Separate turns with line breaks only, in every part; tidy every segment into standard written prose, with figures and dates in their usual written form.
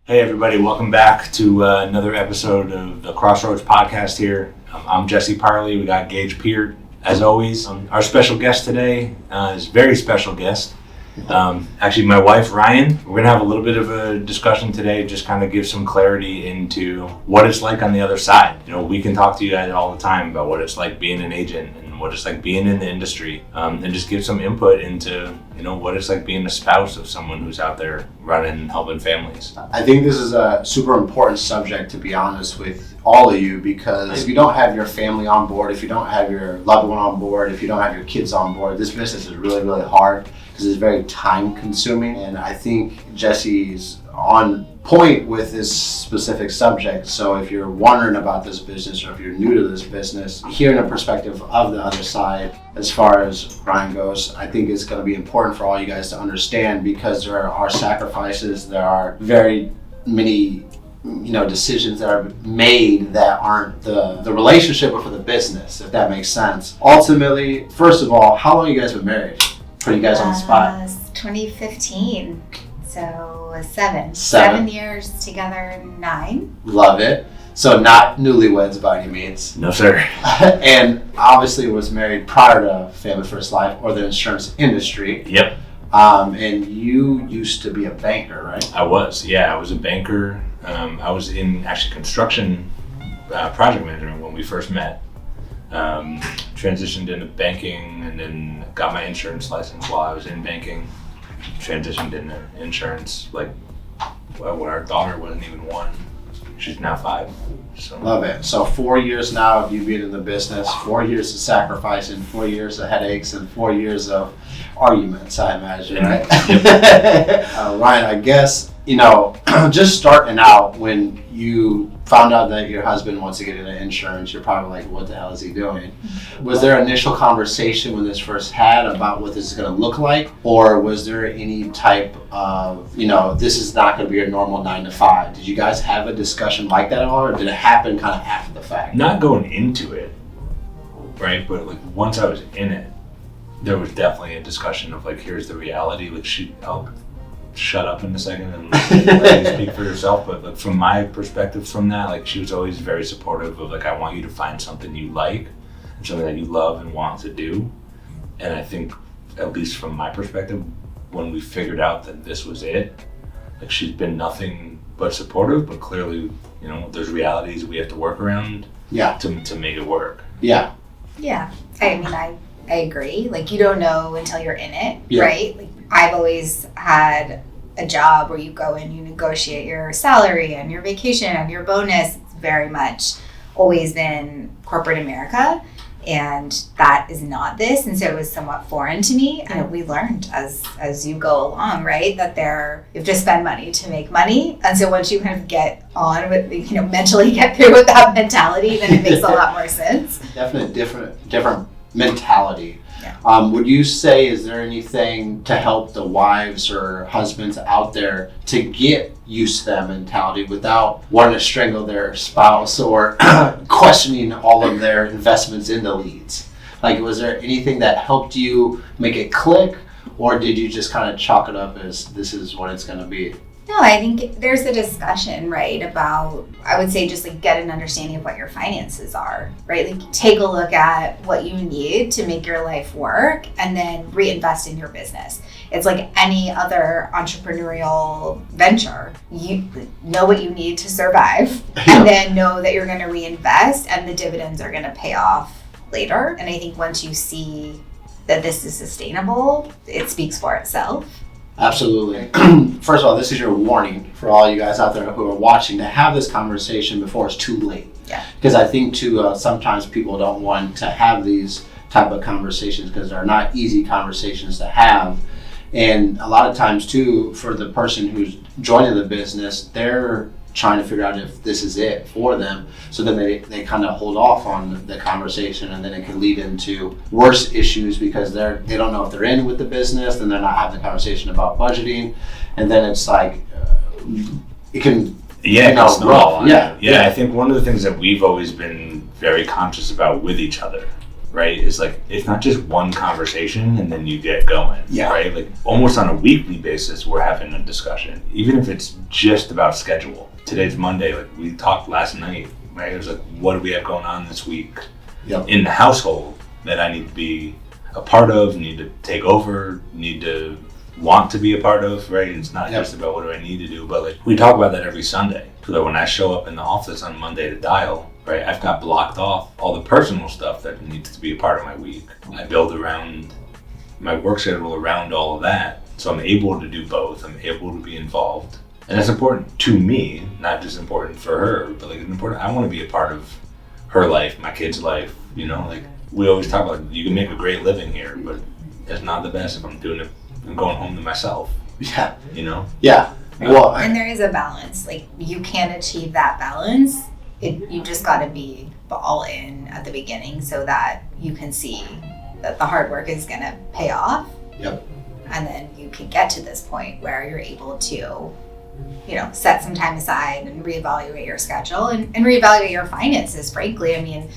Hey everybody, welcome back to another episode of the Crossroads podcast here. I'm Jesse Parley, we got Gage Peart as always. Our special guest today is a very special guest. Actually my wife Ryan. We're going to have a little bit of a discussion today, just kind of give some clarity into what it's like on the other side. You know, we can talk to you guys all the time about what it's like being an agent and what it's like being in the industry, and just give some input into, you know, what it's like being a spouse of someone who's out there running and helping families.
I think this is a super important subject, to be honest with all of you, because if you don't have your family on board, if you don't have your loved one on board, if you don't have your kids on board, this business is really, really hard because it's very time consuming. And I think Jesse's on point with this specific subject. So if you're wondering about this business or if you're new to this business, hearing a perspective of the other side as far as Ryan goes, I think it's going to be important for all you guys to understand, because there are sacrifices, there are very many decisions that are made that aren't the relationship or for the business, if that makes sense. Ultimately, first of all, how long have you guys been married? Put you guys on the spot.
2015. So 7.
7
years together, 9.
Love it. So not newlyweds by any means.
No sir.
And obviously was married prior to Family First Life or the insurance industry.
Yep.
And you used to be a banker, right?
I was a banker. I was in actually construction project management when we first met. Transitioned into banking and then got my insurance license while I was in banking. Transitioned into insurance when our daughter wasn't even 1. She's now 5. So
love it. So 4 years now of you being in the business, 4 years of sacrificing, 4 years of headaches, and 4 years of arguments, I imagine, right?
Yep.
Ryan, I guess, just starting out, when you found out that your husband wants to get into insurance, you're probably like, what the hell is he doing? Was there initial conversation when this first had about what this is going to look like? Or was there any type of, this is not going to be your normal 9 to 5? Did you guys have a discussion like that at all, or did it happen kind of after the fact?
Not going into it, right? But once I was in it, there was definitely a discussion of here's the reality. I'll shut up in a second and let you speak for yourself. But from my perspective from that, she was always very supportive of I want you to find something you like and something that you love and want to do. And I think, at least from my perspective, when we figured out that this was it, she's been nothing but supportive, but clearly, there's realities we have to work around to make it work.
Yeah.
Yeah. I agree. You don't know until you're in it,
yeah.
Right? I've always had a job where you go in, you negotiate your salary and your vacation and your bonus. It's very much always been corporate America, and that is not this. And so it was somewhat foreign to me. And we learned as you go along, right, that you have to spend money to make money. And so once you kind of get on with, mentally get through with that mentality, then it makes a lot more sense.
Definitely different mentality.
Yeah.
Would you say, is there anything to help the wives or husbands out there to get used to that mentality without wanting to strangle their spouse or questioning all of their investments in the leads? Was there anything that helped you make it click, or did you just kind of chalk it up as this is what it's going to be?
No, I think there's a discussion, right, about, I would say, just get an understanding of what your finances are, right? Take a look at what you need to make your life work and then reinvest in your business. It's like any other entrepreneurial venture. You know what you need to survive, and then know that you're going to reinvest and the dividends are going to pay off later. And I think once you see that this is sustainable, it speaks for itself.
Absolutely. First of all, this is your warning for all you guys out there who are watching to have this conversation before it's too late.
Yeah.
Because I think too, sometimes people don't want to have these type of conversations because they're not easy conversations to have. And a lot of times too, for the person who's joining the business, they're trying to figure out if this is it for them. So then they kind of hold off on the conversation, and then it can lead into worse issues because they don't know if they're in with the business, then they're not having the conversation about budgeting, and then it's it can rough.
Yeah. I think one of the things that we've always been very conscious about with each other right, is like, it's not just one conversation and then you get going,
Yeah.
right? Like almost on a weekly basis, we're having a discussion, even if it's just about schedule. Today's Monday, like we talked last night, right? It was like, what do we have going on this week in the household that I need to be a part of, need to take over, need to want to be a part of, right? It's not just about what do I need to do, but like we talk about that every Sunday. So that when I show up in the office on Monday to dial, right, I've got blocked off all the personal stuff that needs to be a part of my week. I build around my work schedule around all of that. So I'm able to do both. I'm able to be involved. And that's important to me, not just important for her, but like it's important. I want to be a part of her life, my kid's life, you know, like we always talk about, you can make a great living here, but it's not the best if I'm doing it, I'm going home to myself.
Yeah.
You know?
Yeah. Well,
and there is a balance. Like you can achieve that balance. You just got to be all in at the beginning so that you can see that the hard work is going to pay off.
Yep.
And then you can get to this point where you're able to, you know, set some time aside and reevaluate your schedule and reevaluate your finances, frankly. I mean,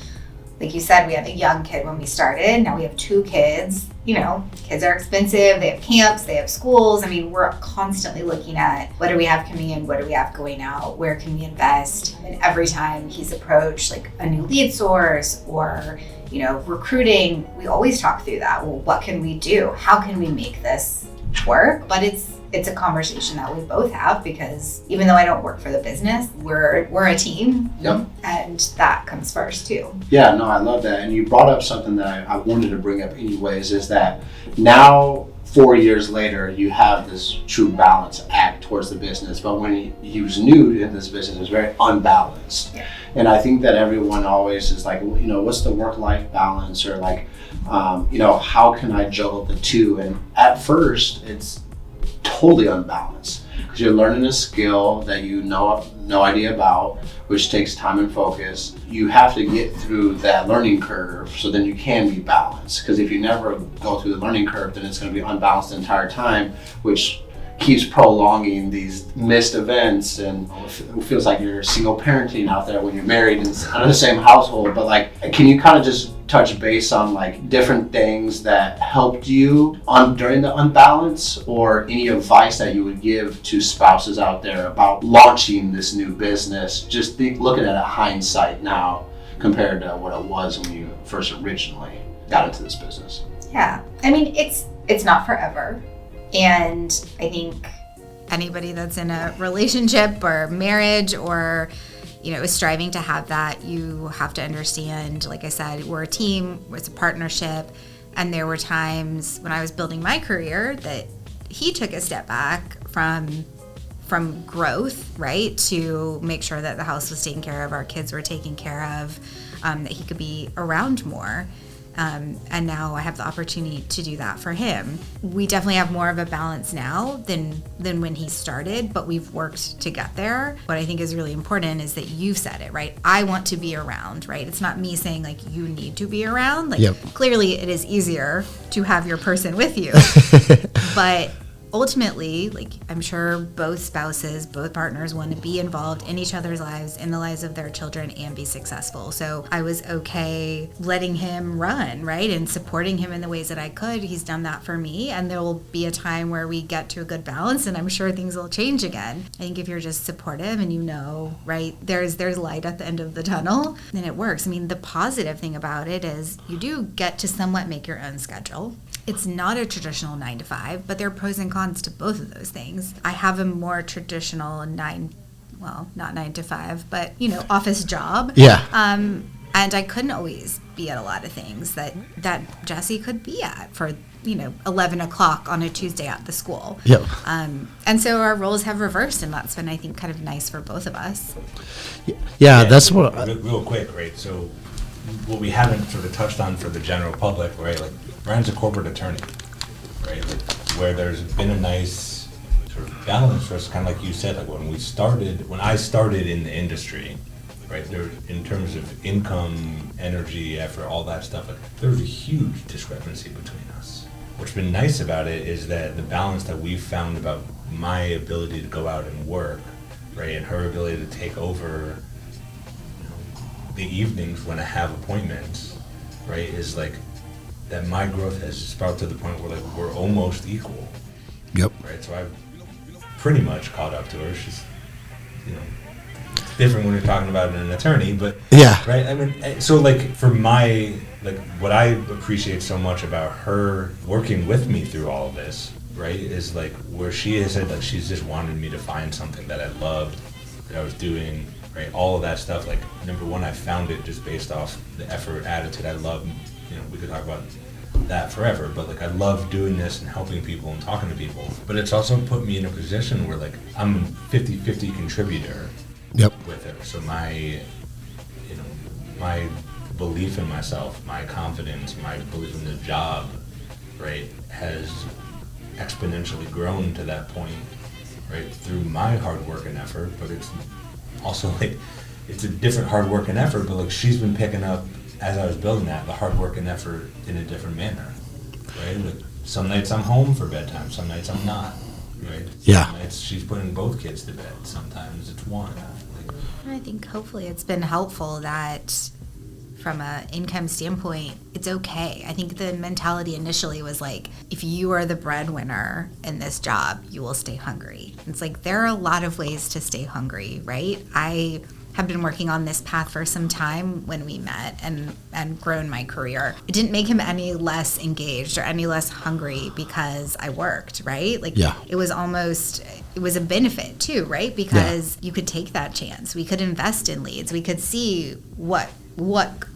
like you said, we had a young kid when we started. Now we have 2 kids. You know, kids are expensive. They have camps, they have schools. I mean, we're constantly looking at what do we have coming in, what do we have going out, where can we invest? And every time he's approached like a new lead source or, you know, recruiting, we always talk through that. Well, what can we do? How can we make this work? But it's a conversation that we both have because even though I don't work for the business, we're a team.
Yep.
And that comes first too.
Yeah, no, I love that. And you brought up something that I wanted to bring up anyways, is that now 4 years later, you have this true balance act towards the business. But when he was new in this business, it was very unbalanced.
Yeah.
And I think that everyone always is like, you know, what's the work-life balance, or like, you know, how can I juggle the two? And at first, it's totally unbalanced because you're learning a skill that you know no idea about, which takes time and focus. You have to get through that learning curve so then you can be balanced, because if you never go through the learning curve, then it's going to be unbalanced the entire time, which keeps prolonging these missed events. And it feels like you're single parenting out there when you're married and kind of the same household. But like, can you kind of just touch base on like different things that helped you during the unbalance, or any advice that you would give to spouses out there about launching this new business, just looking at it hindsight now compared to what it was when you first originally got into this business?
Yeah, I mean, it's not forever. And I think anybody that's in a relationship or marriage or, you know, is striving to have that, you have to understand, like I said, we're a team, it's a partnership. And there were times when I was building my career that he took a step back from growth, right, to make sure that the house was taken care of, our kids were taken care of, that he could be around more. And now I have the opportunity to do that for him. We definitely have more of a balance now than when he started, but we've worked to get there. What I think is really important is that you've said it, right? I want to be around, right? It's not me saying like you need to be around. Like Clearly it is easier to have your person with you. But ultimately, like I'm sure both spouses, both partners want to be involved in each other's lives, in the lives of their children, and be successful. So I was okay letting him run, right? And supporting him in the ways that I could. He's done that for me. And there will be a time where we get to a good balance, and I'm sure things will change again. I think if you're just supportive and you know, right, there's light at the end of the tunnel, then it works. I mean, the positive thing about it is you do get to somewhat make your own schedule. It's not a traditional 9 to 5, but there are pros and cons to both of those things. I have a more traditional not 9 to 5, but, you know, office job.
Yeah.
And I couldn't always be at a lot of things that Jesse could be at for, you know, 11 o'clock on a Tuesday at the school.
Yep.
And so our roles have reversed, and that's been, I think, kind of nice for both of us.
Yeah, that's what.
Real quick, right? So what we haven't sort of touched on for the general public, right? Like Ryan's a corporate attorney, right? Like, where there's been a nice sort of balance for us, kind of like you said, like when I started in the industry, right? There, in terms of income, energy, effort, all that stuff, like, there was a huge discrepancy between us. What's been nice about it is that the balance that we've found about my ability to go out and work, right, and her ability to take over the evenings when I have appointments, right, is like that my growth has just brought to the point where like we're almost equal.
Yep.
Right, so I've pretty much caught up to her. She's, you know, it's different when you're talking about an attorney, but
Yeah.
right. I mean, so like for my like what I appreciate so much about her working with me through all of this, right, is like where she has said like she's just wanted me to find something that I loved, that I was doing, right, all of that stuff. Like number one, I found it just based off the effort, attitude. I love, you know, we could talk about that forever, but like I love doing this and helping people and talking to people. But it's also put me in a position where like I'm a 50-50 contributor.
Yep.
With her. So my, you know, my belief in myself, my confidence, my belief in the job, right, has exponentially grown to that point, right, through my hard work and effort. But it's also like, it's a different hard work and effort, but like she's been picking up, as I was building that, the hard work and effort in a different manner, right? Like some nights I'm home for bedtime, some nights I'm not, right?
Yeah.
Some nights she's putting both kids to bed, sometimes it's one. Like,
I think hopefully it's been helpful that from an income standpoint, it's okay. I think the mentality initially was like, if you are the breadwinner in this job, you will stay hungry. It's like there are a lot of ways to stay hungry, right? I have been working on this path for some time when we met and grown my career. It didn't make him any less engaged or any less hungry because I worked, right? Like
Yeah.
it was a benefit too, right? Because you could take that chance. We could invest in leads. We could see what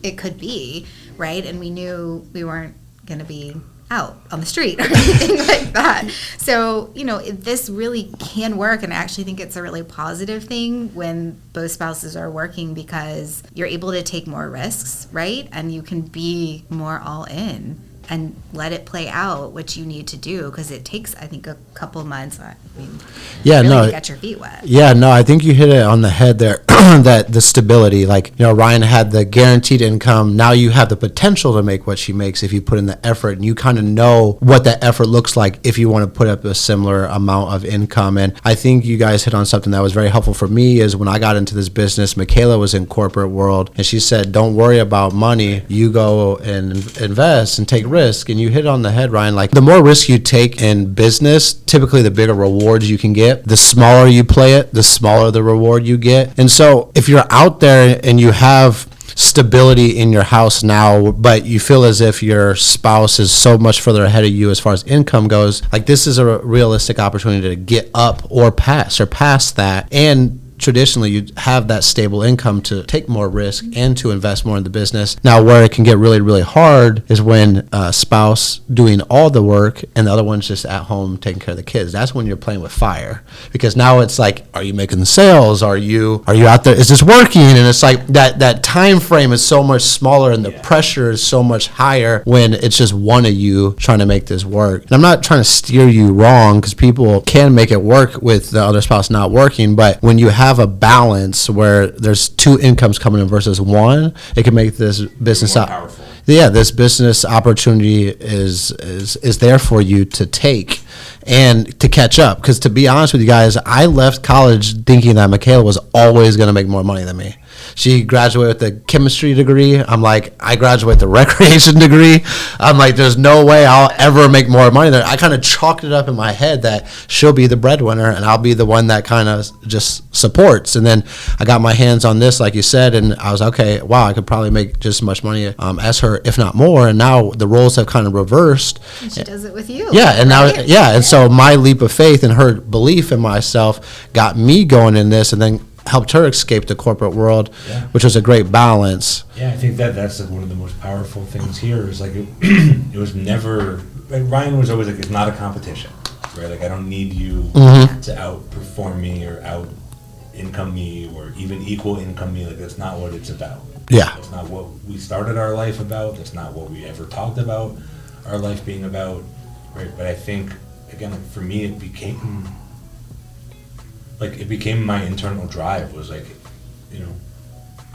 it could be, right? And we knew we weren't going to be out on the street or anything like that. So, you know, this really can work, and I actually think it's a really positive thing when both spouses are working because you're able to take more risks, right? And you can be more all in and let it play out what you need to do, because it takes, I think, a couple months. I mean,
Yeah,
really
no.
to get your feet wet.
Yeah, no, I think you hit it on the head there. That the stability, like, you know, Ryan had the guaranteed income. Now you have the potential to make what she makes if you put in the effort, and you kind of know what that effort looks like if you want to put up a similar amount of income. And I think you guys hit on something that was very helpful for me is when I got into this business, Michaela was in corporate world, and she said, don't worry about money. You go and invest and take risk. And you hit it on the head, Ryan. Like, the more risk you take in business, typically the bigger rewards you can get. The smaller you play it, the smaller the reward you get. And so if you're out there and you have stability in your house now, but you feel as if your spouse is so much further ahead of you as far as income goes, like, this is a realistic opportunity to get up or surpass that. And traditionally you have that stable income to take more risk and to invest more in the business. Now, where it can get really, really hard is when a spouse doing all the work and the other one's just at home taking care of the kids. That's when you're playing with fire, because now it's like, are you making the sales? Are you out there? Is this working? And it's like that time frame is so much smaller, and the pressure is so much higher when it's just one of you trying to make this work. And I'm not trying to steer you wrong, because people can make it work with the other spouse not working, but when you have a balance where there's two incomes coming in versus one, it can make this business
powerful.
This business opportunity is there for you to take and to catch up. Because to be honest with you guys, I left college thinking that Michaela was always going to make more money than me. She graduated with a chemistry degree. I'm like, I graduate with a recreation degree. I'm like, there's no way I'll ever make more money than her. I kind of chalked it up in my head that she'll be the breadwinner and I'll be the one that kind of just supports. And then I got my hands on this, like you said, and I was okay, wow, I could probably make just as much money as her, if not more. And now the roles have kind of reversed.
And she does it with you.
Yeah, and now,
right?
and so my leap of faith and her belief in myself got me going in this, and then helped her escape the corporate world, which was a great balance.
Yeah, I think that's like one of the most powerful things here is like it was never, like Ryan was always like, it's not a competition, right? Like, I don't need you to outperform me or out income me or even equal income me. Like, that's not what it's about.
Yeah.
That's not what we started our life about. That's not what we ever talked about our life being about, right? But I think, again, like for me, it became my internal drive was like, you know,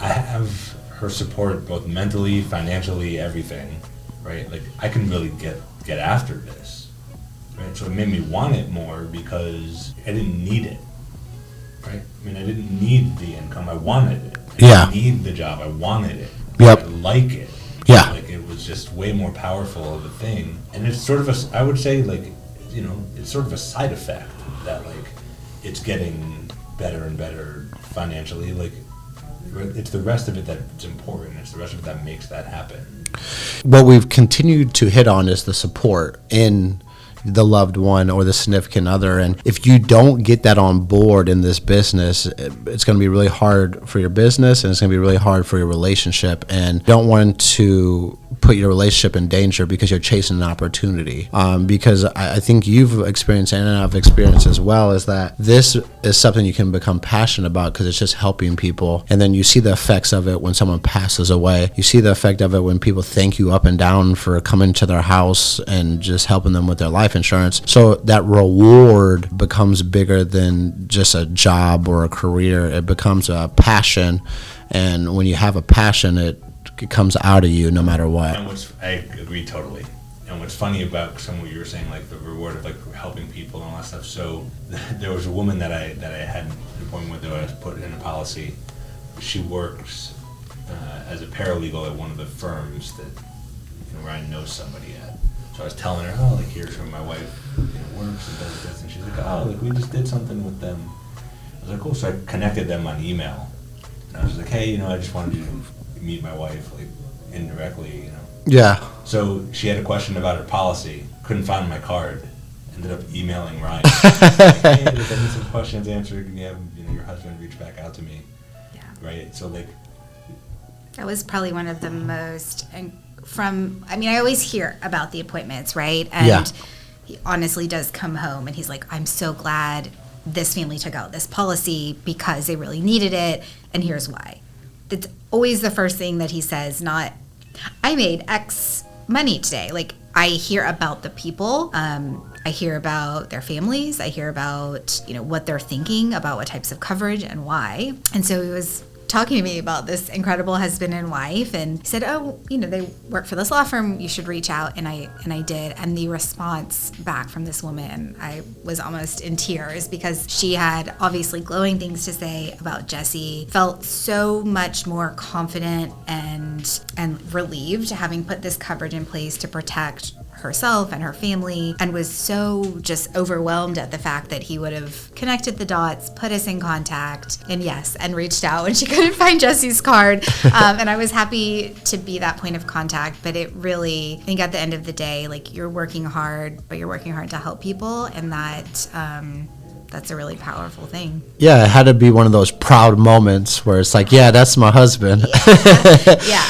I have her support both mentally, financially, everything, right? Like, I can really get after this, right? So it made me want it more because I didn't need it, right? I mean, I didn't need the income. I wanted it. I didn't need the job. I wanted it.
Yep.
I like it.
Yeah.
Like, it was just way more powerful of a thing. And it's sort of I would say, like, you know, it's sort of a side effect that, like, it's getting better and better financially. Like, it's the rest of it that's important. It's the rest of it that makes that happen.
What we've continued to hit on is the support in the loved one or the significant other. And if you don't get that on board in this business, it's going to be really hard for your business, and it's going to be really hard for your relationship. And you don't want to put your relationship in danger because you're chasing an opportunity. Because I think you've experienced, and I've experienced as well, is that this is something you can become passionate about because it's just helping people. And then you see the effects of it when someone passes away. You see the effect of it when people thank you up and down for coming to their house and just helping them with their life insurance. So that reward becomes bigger than just a job or a career. It becomes a passion. And when you have a passion, it comes out of you no matter what.
And I agree totally. And what's funny about some of what you were saying, like the reward of like helping people and all that stuff. So there was a woman that I had an appointment with that I was put in a policy. She works as a paralegal at one of the firms that, you know, Ryan knows somebody at. So I was telling her, oh, like, here's where my wife, you know, works and does this, and she's like, oh, like, we just did something with them. I was like, cool. So I connected them on email, and I was like, hey, you know, I just wanted you to meet my wife, like, indirectly, you know.
Yeah.
So she had a question about her policy, couldn't find my card, ended up emailing Ryan. Hey, if I need some questions answered, can you have, you know, your husband reach back out to me?
Yeah.
Right. So, like,
That was probably one of the most, and I always hear about the appointments, right? And
Yeah.
he honestly does come home and he's like, I'm so glad this family took out this policy because they really needed it, and here's why. It's always the first thing that he says, not, I made X money today. Like, I hear about the people, I hear about their families, I hear about, you know, what they're thinking about what types of coverage and why. And so he was talking to me about this incredible husband and wife, and he said, oh, you know, they work for this law firm, you should reach out. And I did. And the response back from this woman, I was almost in tears, because she had obviously glowing things to say about Jesse, felt so much more confident and relieved having put this coverage in place to protect herself and her family, and was so just overwhelmed at the fact that he would have connected the dots, put us in contact, and reached out when she couldn't find Jesse's card. And I was happy to be that point of contact. But it really, I think at the end of the day, like, you're working hard, but you're working hard to help people, and that's a really powerful thing.
Yeah, it had to be one of those proud moments where it's like, yeah, that's my husband.
Yeah.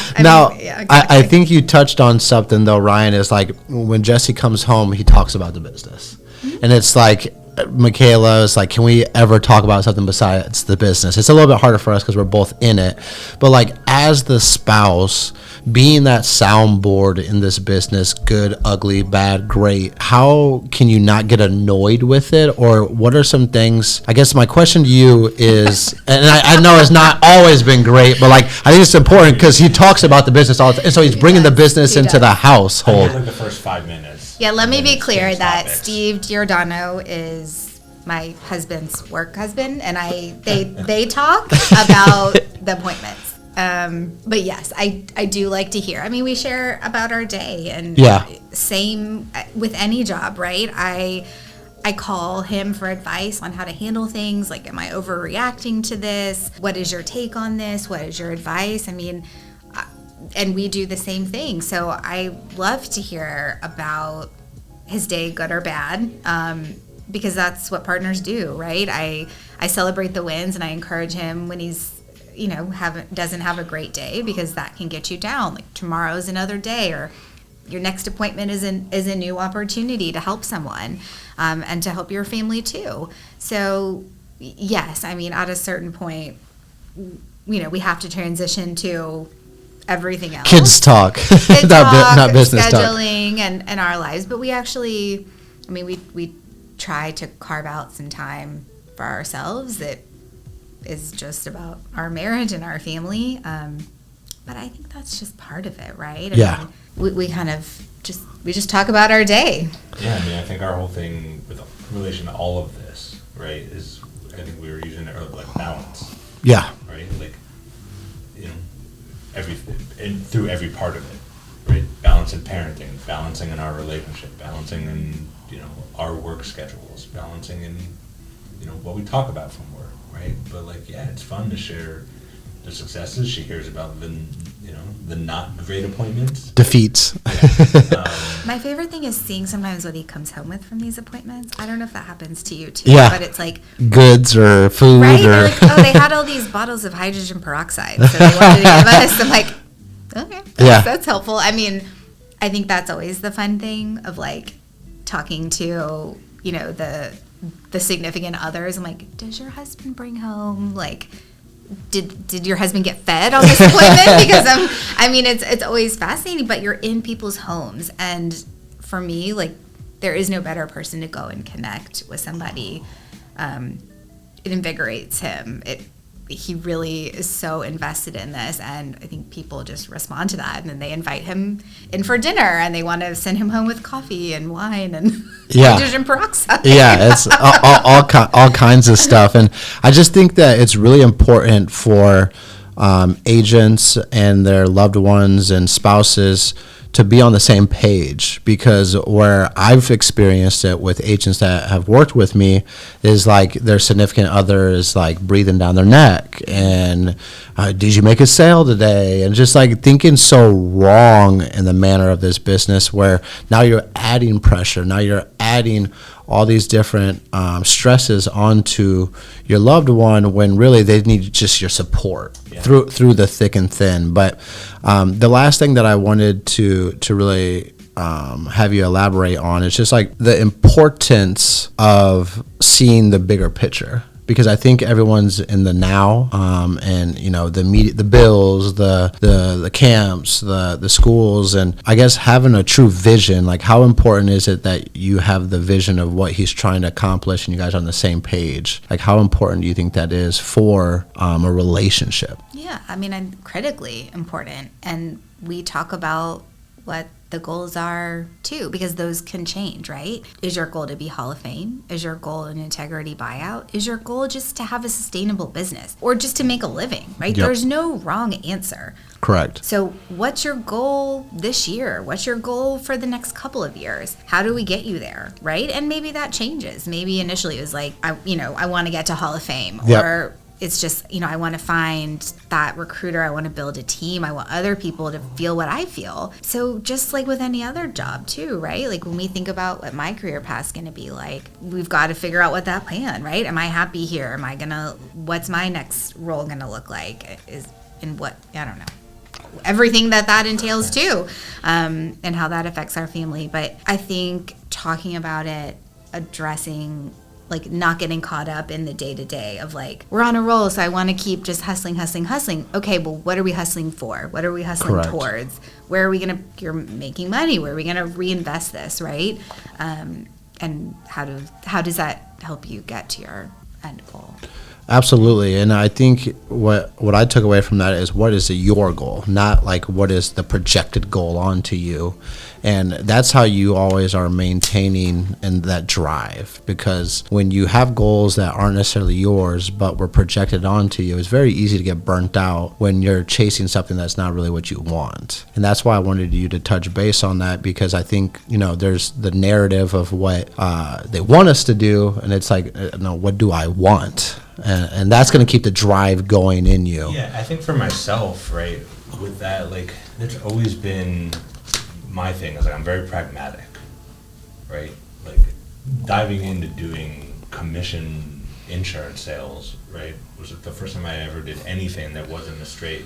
I think you touched on something, though, Ryan, is like when Jesse comes home, he talks about the business. And it's like, Michaela is like, can we ever talk about something besides the business? It's a little bit harder for us because we're both in it. But like, as the spouse, being that soundboard in this business, good, ugly, bad, great, how can you not get annoyed with it? Or what are some things, I guess my question to you is, and I know it's not always been great, but like, I think it's important because he talks about the business all the time. And so he's bringing the business into the
I
household.
had like the first 5 minutes.
Yeah, let me be clear
Change
that
topics.
Steve Giordano is my husband's work husband, and they talk about the appointments. But yes, I do like to hear. I mean, we share about our day, and
Yeah.
Same with any job, right? I call him for advice on how to handle things. Like, am I overreacting to this? What is your take on this? What is your advice? I mean, and we do the same thing. So I love to hear about his day, good or bad, because that's what partners do, right? I celebrate the wins, and I encourage him when he's, you know, doesn't have a great day, because that can get you down. Like, tomorrow's another day, or your next appointment is a new opportunity to help someone, and to help your family too. So yes, I mean, at a certain point, you know, we have to transition to everything else.
Kids talk,
Kid
not business talk.
scheduling and our lives. But we actually, I mean, we try to carve out some time for ourselves that is just about our marriage and our family. But I think that's just part of it, right?
Yeah.
I mean, we kind of just talk about our day.
Yeah, I mean, I think our whole thing with relation to all of this, right, is, I think we were using it earlier, like balance,
Yeah.
right? Like, you know, and through every part of it, right? balancing parenting, balancing in our relationship, balancing in, our work schedules, balancing in, what we talk about from work, right? But like, yeah, it's fun to share the successes. She hears about the not great appointments.
Defeats.
My favorite thing is seeing sometimes what he comes home with from these appointments. I don't know if that happens to you too,
Yeah.
but it's like
Goods or food
right.
or
They're like, oh, they had all these bottles of hydrogen peroxide, so they wanted to give us. I'm like, okay, that's helpful. I mean, I think that's always the fun thing of like talking to the significant others. I'm like, does your husband bring home like? Did your husband get fed on this appointment? Because it's always fascinating, but you're in people's homes, and for me, like, there is no better person to go and connect with somebody. It invigorates him. He really is so invested in this, and I think people just respond to that, and then they invite him in for dinner, and they want to send him home with coffee and wine and hydrogen peroxide.
Yeah, it's all kinds of stuff, and I just think that it's really important for agents and their loved ones and spouses to be on the same page, because where I've experienced it with agents that have worked with me is like their significant other is like breathing down their neck and did you make a sale today, and just like thinking so wrong in the manner of this business, where now you're adding pressure, now you're adding all these different stresses onto your loved one, when really they need just your support through the thick and thin. But the last thing that I wanted to really have you elaborate on is just like the importance of seeing the bigger picture. Because I think everyone's in the now, and the media, the bills, the camps, the schools, and I guess having a true vision. Like, how important is it that you have the vision of what he's trying to accomplish, and you guys are on the same page? Like, how important do you think that is for a relationship?
Yeah, I'm critically important, and we talk about what the goals are too, because those can change, right? Is your goal to be Hall of Fame? Is your goal an integrity buyout? Is your goal just to have a sustainable business or just to make a living, right?
Yep.
There's no wrong answer.
Correct.
So what's your goal this year? What's your goal for the next couple of years? How do we get you there, right? And maybe that changes. Maybe initially it was like, I want to get to Hall of Fame,
Yep.
or it's just, I want to find that recruiter. I want to build a team. I want other people to feel what I feel. So just like with any other job too, right? Like when we think about what my career path is going to be like, we've got to figure out what that plan, right? Am I happy here? What's my next role going to look like? I don't know. Everything that entails too, and how that affects our family. But I think talking about it, addressing, like, not getting caught up in the day-to-day of like, we're on a roll, so I want to keep just hustling. Okay, well, what are we hustling for? What are we hustling
Correct.
towards? You're making money. Where are we going to reinvest this, right? And how does that help you get to your end goal?
Absolutely. And I think what I took away from that is, what is your goal, not like what is the projected goal onto you. And that's how you always are maintaining in that drive, because when you have goals that aren't necessarily yours but were projected onto you, it's very easy to get burnt out when you're chasing something that's not really what you want. And that's why I wanted you to touch base on that, because I think there's the narrative of what they want us to do, and it's like, no, what do I want? And that's going to keep the drive going in you.
Yeah, I think for myself, right, with that, like, there's always been my thing is like, I'm very pragmatic, right? Like, diving into doing commission insurance sales, right, was the first time I ever did anything that wasn't a straight,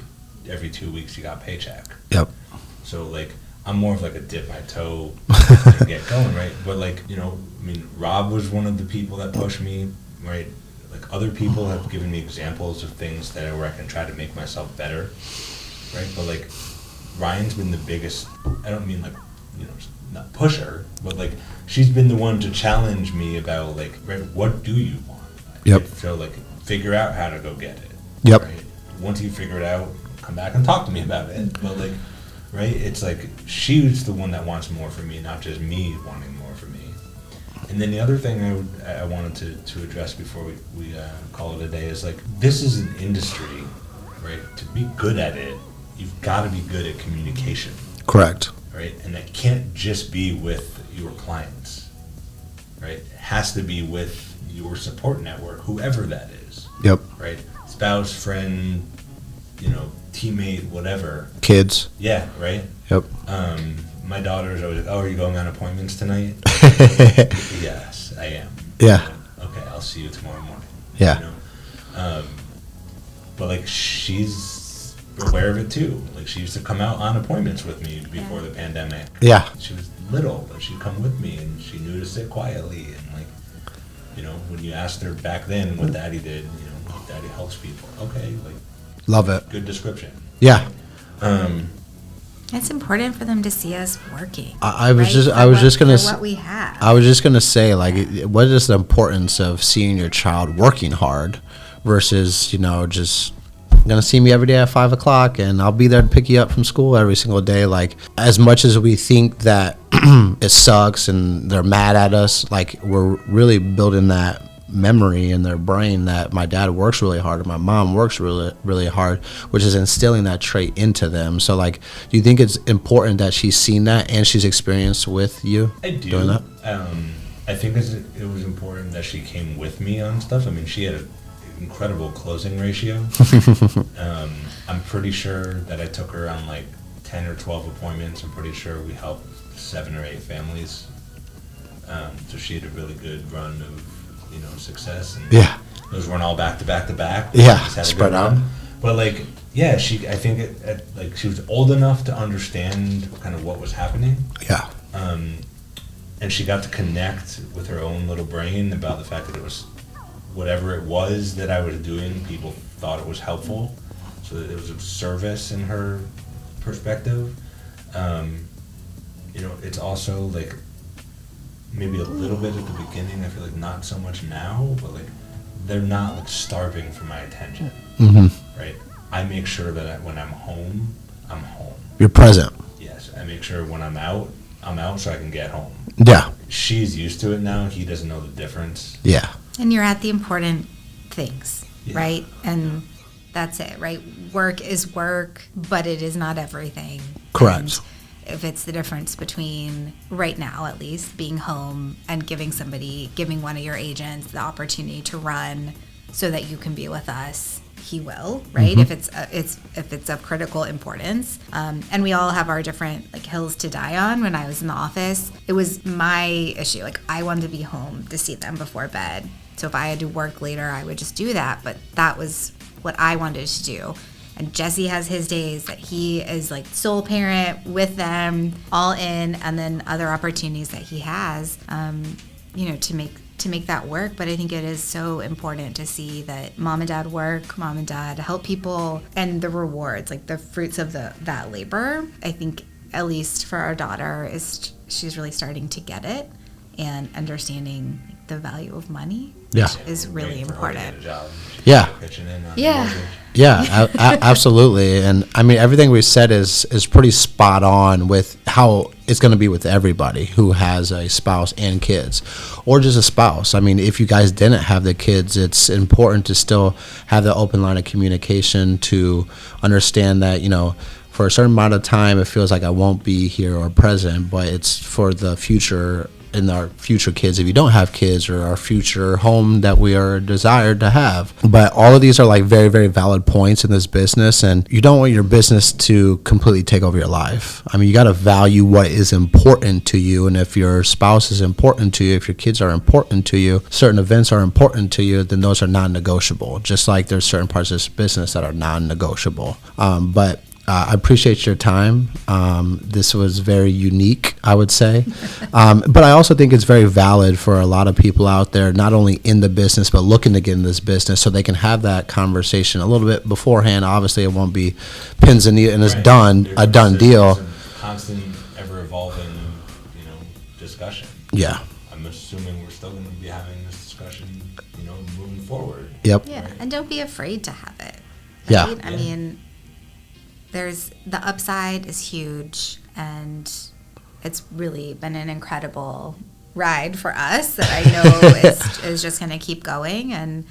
every 2 weeks you got paycheck.
Yep.
So, like, I'm more of like a dip my toe and get going, right? But, like, Rob was one of the people that pushed me, right? Like, other people have given me examples of things where I can try to make myself better, right? But, like, Ryan's been the biggest, I don't mean like, not pusher, but like, she's been the one to challenge me about like, right, what do you want?
Yep.
So like, figure out how to go get it.
Yep.
Right? Once you figure it out, come back and talk to me about it. But like, right, it's like, she's the one that wants more for me, not just me wanting more for me. And then the other thing I wanted to address before we call it a day is like, this is an industry, right? To be good at it, you've got to be good at communication.
Correct.
right? And it can't just be with your clients, right? It has to be with your support network, whoever that is,
Yep.
right? Spouse, friend, teammate, whatever.
Kids.
Yeah, right?
Yep.
My daughter's always like, oh, are you going on appointments tonight? Yes, I am.
Yeah.
Okay, I'll see you tomorrow morning.
Yeah.
But like she's aware of it too. Like she used to come out on appointments with me before the pandemic.
Yeah.
She was little, but she'd come with me and she knew to sit quietly and like, when you asked her back then what Daddy did, Daddy helps people. Okay, like
Love it.
good description.
Yeah.
It's important for them to see us working.
I was just gonna
what we have.
I was just gonna say, like, what is the importance of seeing your child working hard versus, just gonna see me every day at 5:00 and I'll be there to pick you up from school every single day. Like, as much as we think that it sucks and they're mad at us, like, we're really building that memory in their brain that my dad works really hard and my mom works really, really hard, which is instilling that trait into them. So, like, do you think it's important that she's seen that and she's experienced with you doing that?
I think it was important that she came with me on stuff. I mean, she had an incredible closing ratio. I'm pretty sure that I took her on like 10 or 12 appointments. I'm pretty sure we helped 7 or 8 families. So she had a really good run of success, and those weren't all back to back to back.
Yeah, spread out.
But like, I think like she was old enough to understand kind of what was happening.
Yeah.
And she got to connect with her own little brain about the fact that it was whatever it was that I was doing, people thought it was helpful, so that it was of service in her perspective. It's also like maybe a little bit at the beginning. I feel like not so much now, but like they're not like starving for my attention.
Mm-hmm.
Right? I make sure that when I'm home, I'm home.
You're present.
Yes, I make sure when I'm out so I can get home.
Yeah.
She's used to it now. He doesn't know the difference.
Yeah.
And you're at the important things,
Yeah.
right? And that's it, right? Work is work, but it is not everything.
Correct.
And if it's the difference between, right now at least, being home and giving one of your agents the opportunity to run so that you can be with us, he will, right?
Mm-hmm.
If it's of critical importance. And we all have our different like hills to die on. When I was in the office, it was my issue. Like, I wanted to be home to see them before bed. So if I had to work later, I would just do that. But that was what I wanted to do. And Jesse has his days that he is like sole parent with them, all in, and then other opportunities that he has, to make that work. But I think it is so important to see that mom and dad work, mom and dad help people, and the rewards, like the fruits of that labor. I think, at least for our daughter, she's really starting to get it and understanding the value of money.
Yeah.
Is really important.
Yeah.
Yeah.
Yeah, absolutely. And I mean, everything we said is pretty spot on with how it's going to be with everybody who has a spouse and kids, or just a spouse. I mean, if you guys didn't have the kids, it's important to still have the open line of communication to understand that, for a certain amount of time, it feels like I won't be here or present, but it's for the future and our future kids, if you don't have kids, or our future home that we are desired to have. But all of these are like very, very valid points in this business, and you don't want your business to completely take over your life. I mean, you got to value what is important to you, and if your spouse is important to you, if your kids are important to you, certain events are important to you, then those are non-negotiable, just like there's certain parts of this business that are non-negotiable. But I appreciate your time. This was very unique, I would say. But I also think it's very valid for a lot of people out there, not only in the business, but looking to get in this business, so they can have that conversation a little bit beforehand. Obviously, it won't be pins and needles and it's a done deal.
Constant, ever-evolving, discussion.
Yeah.
I'm assuming we're still going to be having this discussion, moving forward.
Yep.
Yeah, and don't be afraid to have it.
Yeah.
Right? I mean, the upside is huge, and it's really been an incredible ride for us that I know is just going to keep going. And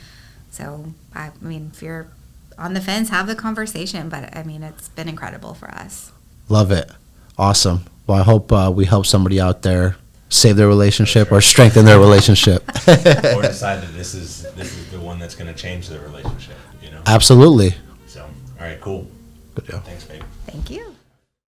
so, I mean, if you're on the fence, have the conversation, but I mean, it's been incredible for us.
Love it. Awesome. Well, I hope we help somebody out there save their relationship or strengthen their relationship.
Or decide that this is the one that's going to change their relationship, you know?
Absolutely.
So, all right, cool.
Good deal.
Thanks, babe.
Thank you.